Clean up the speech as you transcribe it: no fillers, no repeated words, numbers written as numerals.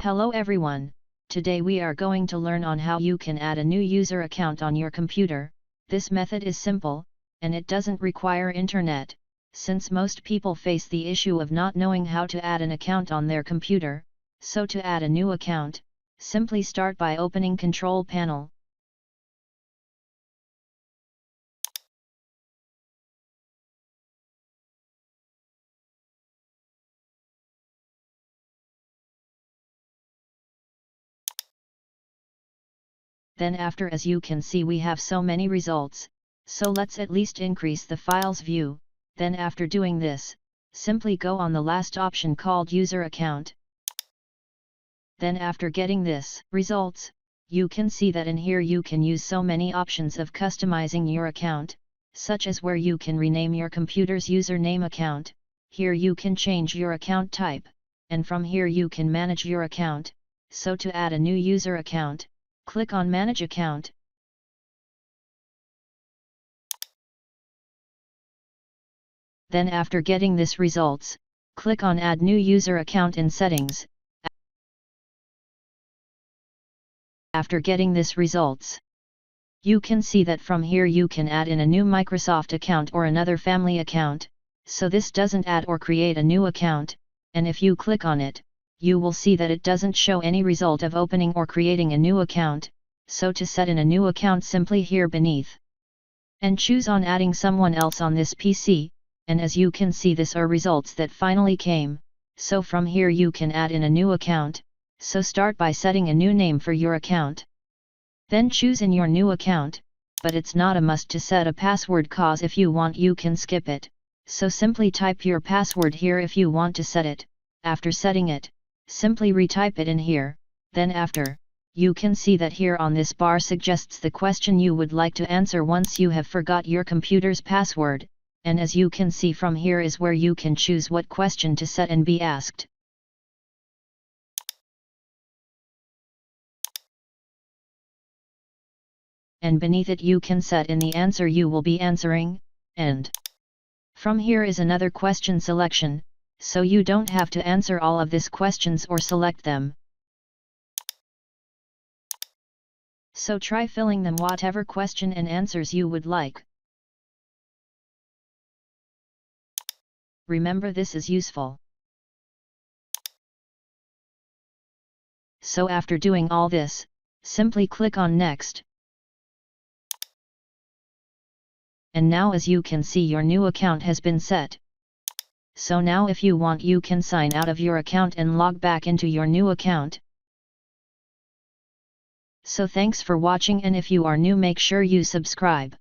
Hello everyone, today we are going to learn on how you can add a new user account on your computer. This method is simple, and it doesn't require internet, since most people face the issue of not knowing how to add an account on their computer. So to add a new account, simply start by opening Control Panel. Then after, as you can see, we have so many results, so let's at least increase the files view. Then after doing this, simply go on the last option called user account. Then after getting this results, you can see that in here you can use so many options of customizing your account, such as where you can rename your computer's username account. Here you can change your account type, and from here you can manage your account. So to add a new user account, click on Manage Account. Then after getting this results, click on Add New User Account in Settings. After getting this results, you can see that from here you can add in a new Microsoft account or another family account. So this doesn't add or create a new account, and if you click on it, you will see that it doesn't show any result of opening or creating a new account. So to set in a new account, simply here beneath, and choose on adding someone else on this PC, and as you can see, these are results that finally came. So from here you can add in a new account. So start by setting a new name for your account. Then choose in your new account, but it's not a must to set a password, cause if you want you can skip it. So simply type your password here if you want to set it. After setting it, simply retype it in here. Then after, you can see that here on this bar suggests the question you would like to answer once you have forgot your computer's password, and as you can see from here is where you can choose what question to set and be asked. And beneath it you can set in the answer you will be answering, and from here is another question selection, so you don't have to answer all of these questions or select them. So try filling them whatever question and answers you would like. Remember, this is useful. So after doing all this, simply click on Next. And now as you can see, your new account has been set. So now if you want you can sign out of your account and log back into your new account. So thanks for watching, and if you are new, make sure you subscribe.